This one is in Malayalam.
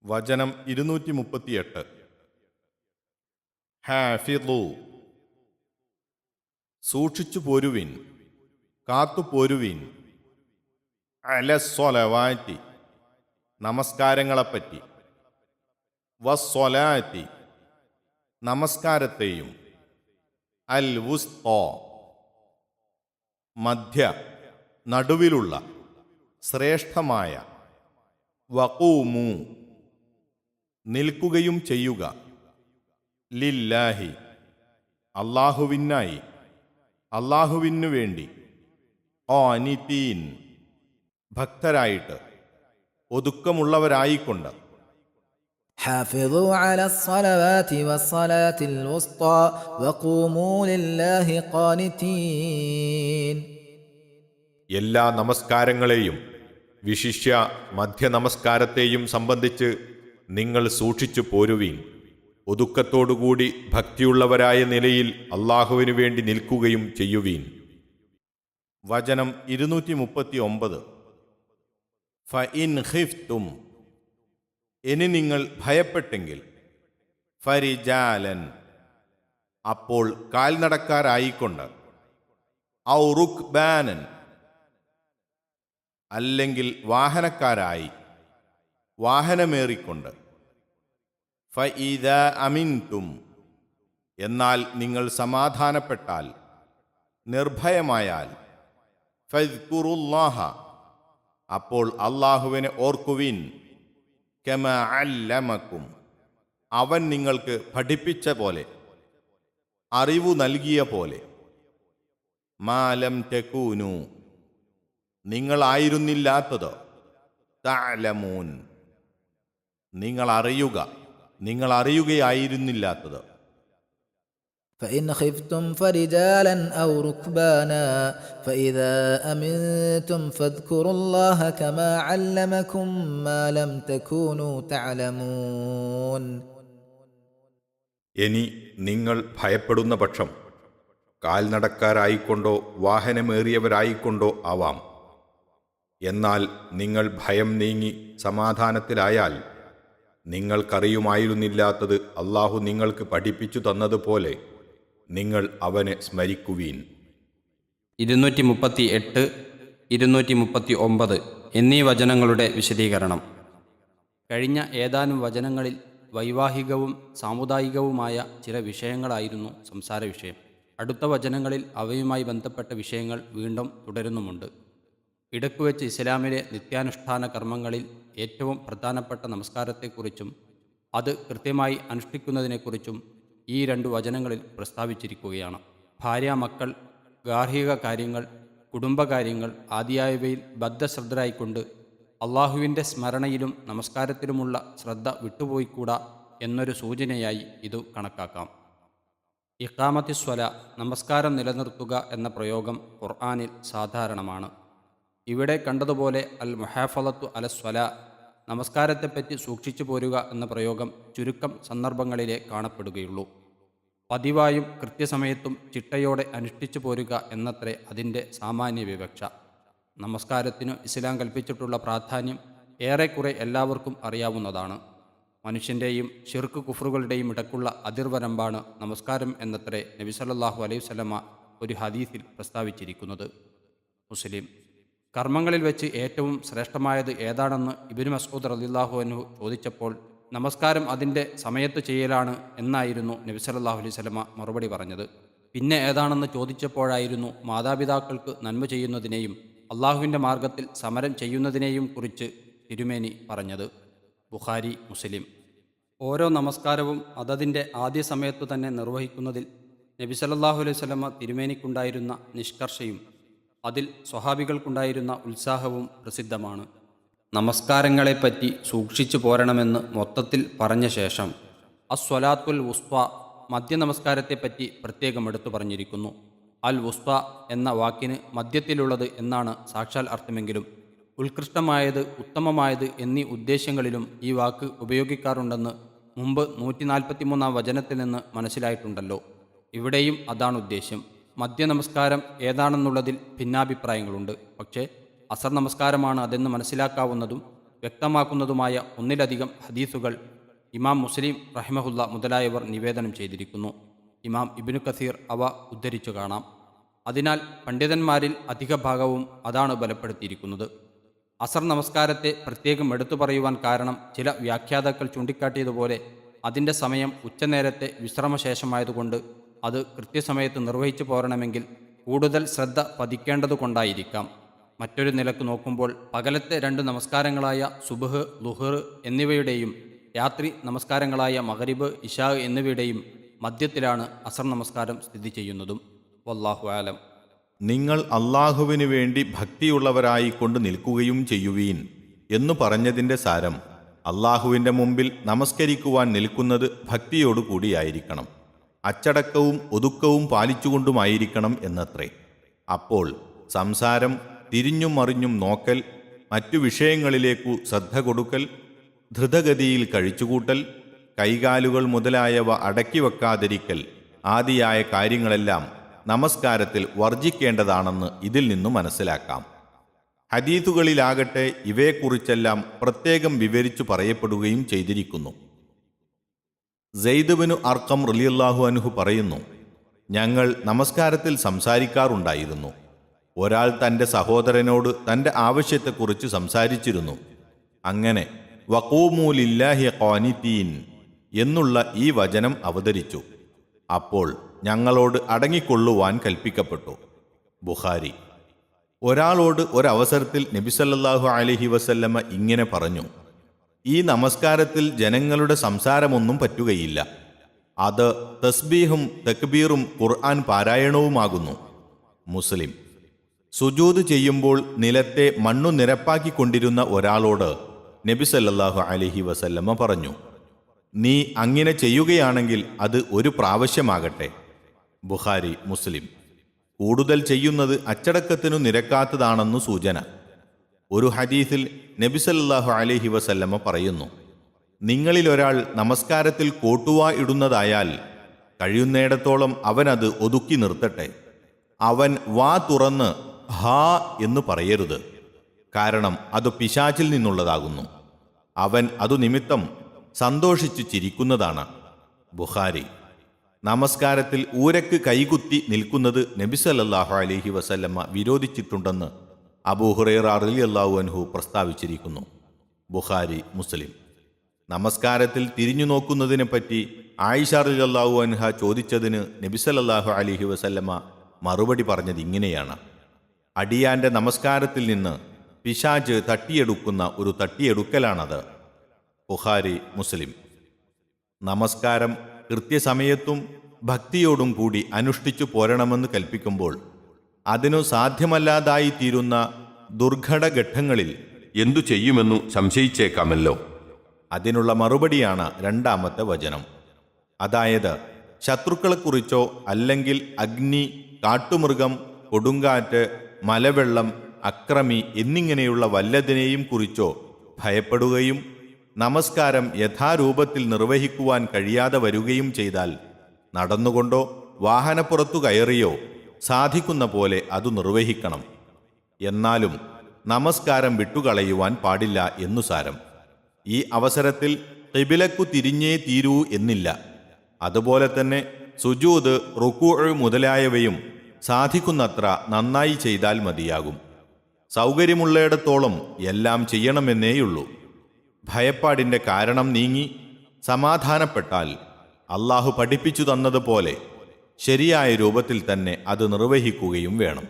വചനം 238. ഹാഫിളു, സൂക്ഷിച്ചു പോരുവിൻ, കാത്തുപോരുവിൻ, അലസ്വലവാറ്റി, നമസ്കാരങ്ങളെപ്പറ്റി, വസ്വലാറ്റി, നമസ്കാരത്തെയും, അൽ വുസ്തോ, മധ്യ, നടുവിലുള്ള, ശ്രേഷ്ഠമായ, വഖൂമു, നിൽക്കുകയും ചെയ്യുക, ലില്ലാഹി, അല്ലാഹുവിനായി, അല്ലാഹുവിനു വേണ്ടി, ഖാനിതീൻ, ഭക്തരായിട്ട്, ഒതുക്കമുള്ളവരായിക്കൊണ്ട്. حافظوا على الصلوات والصلاة الوسطى وقوموا لله قانتين. എല്ലാ നമസ്കാരങ്ങളെയും വിശിഷ്യ മധ്യനമസ്കാരത്തെയും സംബന്ധിച്ച് നിങ്ങൾ സൂക്ഷിച്ചു പോരുവീൻ. ഒതുക്കത്തോടുകൂടി ഭക്തിയുള്ളവരായ നിലയിൽ അല്ലാഹുവിനു വേണ്ടി നിൽക്കുകയും ചെയ്യുവീൻ. വചനം 239. ഫഇൻ ഖിഫ്തും, ഇനി നിങ്ങൾ ഭയപ്പെട്ടെങ്കിൽ, ഫരിജാലൻ, അപ്പോൾ കാൽനടക്കാരായിക്കൊണ്ട്, ഔ റുക്ബാനൻ, അല്ലെങ്കിൽ വാഹനക്കാരായി, വാഹനമേറിക്കൊണ്ട്, ഫഇദാ അമിൻതും, എന്നാൽ നിങ്ങൾ സമാധാനപ്പെട്ടാൽ, നിർഭയമായാൽ, ഫദ്കുറുല്ലാഹ, അപ്പോൾ അല്ലാഹുവിനെ ഓർക്കുവിൻ, കമാ അല്ലമക്കും, അവൻ നിങ്ങൾക്ക് പഠിപ്പിച്ച പോലെ, അറിവു നൽകിയ പോലെ, മാലം തകൂനു, നിങ്ങളായിരുന്നില്ലാത്തത്, തഅലമൂൻ, നിങ്ങൾ അറിയുകയായിരുന്നില്ലാത്തത്. فإن خفتم فرجالا أو ركبانا فإذا أمنتم فاذكروا الله كما علمكم ما لم تكونوا تعلمون. ഇനി നിങ്ങൾ ഭയപ്പെടുന്ന പക്ഷം കാൽനടക്കാരായിക്കൊണ്ടോ വാഹനമേറിയവരായിക്കൊണ്ടോ ആവാം. എന്നാൽ നിങ്ങൾ ഭയം നീങ്ങി സമാധാനത്തിലായാൽ, നിങ്ങൾക്കറിയുമായിരുന്നില്ലാത്തത് അല്ലാഹു നിങ്ങൾക്ക് പഠിപ്പിച്ചു തന്നതുപോലെ നിങ്ങൾ അവനെ സ്മരിക്കുവീൻ. 238, 239 എന്നീ വചനങ്ങളുടെ വിശദീകരണം. കഴിഞ്ഞ ഏതാനും വചനങ്ങളിൽ വൈവാഹികവും സാമുദായികവുമായ ചില വിഷയങ്ങളായിരുന്നു സംസാര വിഷയം. അടുത്ത വചനങ്ങളിൽ അവയുമായി ബന്ധപ്പെട്ട വിഷയങ്ങൾ വീണ്ടും തുടരുന്നുമുണ്ട്. ഇടക്കുവെച്ച് ഇസ്ലാമിലെ നിത്യാനുഷ്ഠാന കർമ്മങ്ങളിൽ ഏറ്റവും പ്രധാനപ്പെട്ട നമസ്കാരത്തെക്കുറിച്ചും അത് കൃത്യമായി അനുഷ്ഠിക്കുന്നതിനെക്കുറിച്ചും ഈ 2 വചനങ്ങളിൽ പ്രസ്താവിച്ചിരിക്കുകയാണ്. ഭാര്യ, മക്കൾ, ഗാർഹിക കാര്യങ്ങൾ, കുടുംബകാര്യങ്ങൾ ആദിയായവയിൽ ബദ്ധശ്രദ്ധരായിക്കൊണ്ട് അള്ളാഹുവിൻ്റെ സ്മരണയിലും നമസ്കാരത്തിലുമുള്ള ശ്രദ്ധ വിട്ടുപോയിക്കൂടാ എന്നൊരു സൂചനയായി ഇത് കണക്കാക്കാം. ഇഖാമത്തിസ്വല, നമസ്കാരം നിലനിർത്തുക എന്ന പ്രയോഗം ഖുർആനിൽ സാധാരണമാണ്. ഇവിടെ കണ്ടതുപോലെ അൽ മുഹാഫളത്തു അലസ്വല, നമസ്കാരത്തെപ്പറ്റി സൂക്ഷിച്ചു പോരുക എന്ന പ്രയോഗം ചുരുക്കം സന്ദർഭങ്ങളിലേ കാണപ്പെടുകയുള്ളൂ. പതിവായും കൃത്യസമയത്തും ചിട്ടയോടെ അനുഷ്ഠിച്ചു പോരുക എന്നത്രേ അതിൻ്റെ സാമാന്യ വിവക്ഷ. നമസ്കാരത്തിനു ഇസ്ലാം കൽപ്പിച്ചിട്ടുള്ള പ്രാധാന്യം ഏറെക്കുറെ എല്ലാവർക്കും അറിയാവുന്നതാണ്. മനുഷ്യൻ്റെയും ശിർക്ക് കുഫറുകളുടെയും ഇടക്കുള്ള അതിർവരമ്പാണ് നമസ്കാരം എന്നത്രേ നബി സല്ലല്ലാഹു അലൈഹി വസല്ലമ ഒരു ഹദീസിൽ പ്രസ്താവിച്ചിരിക്കുന്നത്. മുസ്ലിം. കർമ്മങ്ങളിൽ വെച്ച് ഏറ്റവും ശ്രേഷ്ഠമായത് ഏതാണെന്ന് ഇബ്നു മസ്ഊദ് റളിയല്ലാഹു അൻഹു ചോദിച്ചപ്പോൾ നമസ്കാരം അതിൻ്റെ സമയത്ത് ചെയ്യലാണ് എന്നായിരുന്നു നബി സല്ലല്ലാഹു അലൈഹി വസല്ലമ മറുപടി പറഞ്ഞത്. പിന്നെ ഏതാണെന്ന് ചോദിച്ചപ്പോഴായിരുന്നു മാതാപിതാക്കൾക്ക് നന്മ ചെയ്യുന്നതിനെയും അള്ളാഹുവിൻ്റെ മാർഗത്തിൽ സമരം ചെയ്യുന്നതിനെയും കുറിച്ച് തിരുമേനി പറഞ്ഞത്. ബുഖാരി, മുസ്ലിം. ഓരോ നമസ്കാരവും അതതിൻ്റെ ആദ്യ സമയത്തു തന്നെ നിർവഹിക്കുന്നതിൽ നബി സല്ലല്ലാഹു അലൈഹി വസല്ലമ തിരുമേനിക്കുണ്ടായിരുന്ന നിഷ്കർഷയും അതിൽ സ്വഹാബികൾക്കുണ്ടായിരുന്ന ഉത്സാഹവും പ്രസിദ്ധമാണ്. നമസ്കാരങ്ങളെപ്പറ്റി സൂക്ഷിച്ചു പോരണമെന്ന് മൊത്തത്തിൽ പറഞ്ഞ ശേഷം അസ്വലാത്തുൽ വുസ്ത, മധ്യനമസ്കാരത്തെപ്പറ്റി പ്രത്യേകം എടുത്തു പറഞ്ഞിരിക്കുന്നു. അൽ വുസ്ത എന്ന വാക്കിന് മധ്യത്തിലുള്ളത് എന്നാണ് സാക്ഷാൽ അർത്ഥമെങ്കിലും ഉത്കൃഷ്ടമായത്, ഉത്തമമായത് എന്നീ ഉദ്ദേശ്യങ്ങളിലും ഈ വാക്ക് ഉപയോഗിക്കാറുണ്ടെന്ന് മുമ്പ് 143 വചനത്തിൽ നിന്ന് മനസ്സിലായിട്ടുണ്ടല്ലോ. ഇവിടെയും അതാണ് ഉദ്ദേശ്യം. മധ്യനമസ്കാരം ഏതാണെന്നുള്ളതിൽ ഭിന്നാഭിപ്രായങ്ങളുണ്ട്. പക്ഷേ അസർ നമസ്കാരമാണ് അതെന്ന് മനസ്സിലാക്കാവുന്നതും വ്യക്തമാക്കുന്നതുമായ ഒന്നിലധികം ഹദീസുകൾ ഇമാം മുസ്ലിം റഹിമഹുല്ല മുതലായവർ നിവേദനം ചെയ്തിരിക്കുന്നു. ഇമാം ഇബ്നു കസീർ അവ ഉദ്ധരിച്ചു കാണാം. അതിനാൽ പണ്ഡിതന്മാരിൽ അധിക ഭാഗവും അതാണ് ബലപ്പെടുത്തിയിരിക്കുന്നത്. അസർ നമസ്കാരത്തെ പ്രത്യേകം എടുത്തു പറയുവാൻ കാരണം ചില വ്യാഖ്യാതാക്കൾ ചൂണ്ടിക്കാട്ടിയതുപോലെ അതിൻ്റെ സമയം ഉച്ചനേരത്തെ വിശ്രമശേഷമായതുകൊണ്ട് അത് കൃത്യസമയത്ത് നിർവഹിച്ചു പോരണമെങ്കിൽ കൂടുതൽ ശ്രദ്ധ പതിക്കേണ്ടതുകൊണ്ടായിരിക്കാം. മറ്റൊരു നിലക്ക് നോക്കുമ്പോൾ പകലത്തെ 2 നമസ്കാരങ്ങളായ സുബ്ഹ്, ളുഹർ എന്നിവയുടെയും രാത്രി നമസ്കാരങ്ങളായ മഗ്രിബ്, ഇശാ എന്നിവയുടെയും മധ്യത്തിലാണ് അസർ നമസ്കാരം സ്ഥിതി ചെയ്യുന്നതും. വല്ലാഹു ആലം. നിങ്ങൾ അള്ളാഹുവിനു വേണ്ടി ഭക്തിയുള്ളവരായിക്കൊണ്ട് നിൽക്കുകയും ചെയ്യുവീൻ എന്നു പറഞ്ഞതിൻ്റെ സാരം അള്ളാഹുവിൻ്റെ മുമ്പിൽ നമസ്കരിക്കുവാൻ നിൽക്കുന്നത് ഭക്തിയോടുകൂടിയായിരിക്കണം, അച്ചടക്കവും ഒതുക്കവും പാലിച്ചുകൊണ്ടുമായിരിക്കണം എന്നത്രേ. അപ്പോൾ സംസാരം, തിരിഞ്ഞും മറിഞ്ഞും നോക്കൽ, മറ്റു വിഷയങ്ങളിലേക്കു ശ്രദ്ധ കൊടുക്കൽ, ധൃതഗതിയിൽ കഴിച്ചുകൂട്ടൽ, കൈകാലുകൾ മുതലായവ അടക്കി വെക്കാതിരിക്കൽ ആദിയായ കാര്യങ്ങളെല്ലാം നമസ്കാരത്തിൽ വർജിക്കേണ്ടതാണെന്ന് ഇതിൽ നിന്നു മനസ്സിലാക്കാം. ഹദീസുകളിലാകട്ടെ ഇവയെക്കുറിച്ചെല്ലാം പ്രത്യേകം വിവരിച്ചു പറയപ്പെടുകയും ചെയ്തിരിക്കുന്നു. സെയ്ദ് ബിനു അർഖം റളിയല്ലാഹു അൻഹു പറയുന്നു, ഞങ്ങൾ നമസ്കാരത്തിൽ സംസാരിക്കാറുണ്ടായിരുന്നു. ഒരാൾ തൻ്റെ സഹോദരനോട് തൻ്റെ ആവശ്യത്തെക്കുറിച്ച് സംസാരിച്ചിരുന്നു. അങ്ങനെ വഖൂമൂ ലില്ലാഹി ഖാനിതീൻ എന്നുള്ള ഈ വചനം അവതരിച്ചു. അപ്പോൾ ഞങ്ങളോട് അടങ്ങിക്കൊള്ളുവാൻ കൽപ്പിക്കപ്പെട്ടു. ബുഖാരി. ഒരാളോട് ഒരവസരത്തിൽ നബി സല്ലല്ലാഹു അലൈഹി വസല്ലമ ഇങ്ങനെ പറഞ്ഞു, ഈ നമസ്കാരത്തിൽ ജനങ്ങളുടെ സംസാരമൊന്നും പറ്റുകയില്ല. അത് തസ്ബീഹും തക്ബീറും ഖുർആൻ പാരായണവുമാകുന്നു. മുസ്ലിം. സുജൂദ് ചെയ്യുമ്പോൾ നിലത്തെ മണ്ണു നിരപ്പാക്കിക്കൊണ്ടിരുന്ന ഒരാളോട് നബി സല്ലല്ലാഹു അലൈഹി വസല്ലമ പറഞ്ഞു, നീ അങ്ങനെ ചെയ്യുകയാണെങ്കിൽ അത് ഒരു പ്രാവശ്യമാകട്ടെ. ബുഖാരി, മുസ്ലിം. കൂടുതൽ ചെയ്യുന്നത് അച്ചടക്കത്തിനു നിരക്കാത്തതാണെന്നു സൂചന. ഒരു ഹദീസിൽ നബി സല്ലല്ലാഹു അലൈഹി വസല്ലമ പറയുന്നു, നിങ്ങളിലൊരാൾ നമസ്കാരത്തിൽ കോട്ടുവാ ഇടുന്നതായാൽ കഴിയുന്നിടത്തോളം അവനത് ഒതുക്കി നിർത്തട്ടെ. അവൻ വാ തുറന്ന് ഹാ എന്ന് പറയരുത്, കാരണം അത് പിശാചിൽ നിന്നുള്ളതാകുന്നു. അവൻ അതു നിമിത്തം സന്തോഷിച്ചു ചിരിക്കുന്നതാണ്. ബുഖാരി. നമസ്കാരത്തിൽ ഊരക്ക് കൈകുത്തി നിൽക്കുന്നത് നബി സല്ലല്ലാഹു അലൈഹി വസല്ലമ വിരോധിച്ചിട്ടുണ്ടെന്ന് അബൂ ഹുറൈറ റളിയല്ലാഹു അൻഹു പ്രസ്താവിച്ചിരിക്കുന്നു. ബുഖാരി, മുസ്ലിം. നമസ്കാരത്തിൽ തിരിഞ്ഞു നോക്കുന്നതിനെപ്പറ്റി ആയിഷ റളിയല്ലാഹു അൻഹ ചോദിച്ചതിന് നബി സല്ലല്ലാഹു അലൈഹി വസല്ലമ മറുപടി പറഞ്ഞത് ഇങ്ങനെയാണ്, അടിയാന്റെ നമസ്കാരത്തിൽ നിന്ന് പിശാച് തട്ടിയെടുക്കുന്ന ഒരു തട്ടിയെടുക്കലാണത്. ബുഖാരി, മുസ്ലിം. നമസ്കാരം കൃത്യസമയത്തും ഭക്തിയോടും കൂടി അനുഷ്ഠിച്ചു പോരണമെന്ന് കൽപ്പിക്കുമ്പോൾ അതിനു സാധ്യമല്ലാതായി തീരുന്ന ദുർഘടഘട്ടങ്ങളിൽ എന്തു ചെയ്യുമെന്നു സംശയിച്ചേക്കാമല്ലോ. അതിനുള്ള മറുപടിയാണ് 2-ാമത്തെ വചനം. അതായത് ശത്രുക്കളെക്കുറിച്ചോ അല്ലെങ്കിൽ അഗ്നി, കാട്ടുമൃഗം, കൊടുങ്കാറ്റ്, മലവെള്ളം, അക്രമി എന്നിങ്ങനെയുള്ള വല്ലതിനെയും കുറിച്ചോ ഭയപ്പെടുകയും നമസ്കാരം യഥാരൂപത്തിൽ നിർവഹിക്കുവാൻ കഴിയാതെ വരികയും ചെയ്താൽ നടന്നുകൊണ്ടോ വാഹനപ്പുറത്തു കയറിയോ സാധിക്കുന്ന പോലെ അത് നിർവഹിക്കണം. എന്നാലും നമസ്കാരം വിട്ടുകളയുവാൻ പാടില്ല എന്നു സാരം. ഈ അവസരത്തിൽ ഖിബിലക്കു തിരിഞ്ഞേ തീരൂ എന്നില്ല. അതുപോലെ തന്നെ സുജൂദ്, റുകൂഅ് മുതലായവയും സാധിക്കുന്നത്ര നന്നായി ചെയ്താൽ മതിയാകും. സൗകര്യമുള്ളയിടത്തോളം എല്ലാം ചെയ്യണമെന്നേയുള്ളൂ. ഭയപ്പാടിൻ്റെ കാരണം നീങ്ങി സമാധാനപ്പെട്ടാൽ അള്ളാഹു പഠിപ്പിച്ചു തന്നതുപോലെ ശരിയായ രൂപത്തിൽ തന്നെ അത് നിർവഹിക്കുകയും വേണം.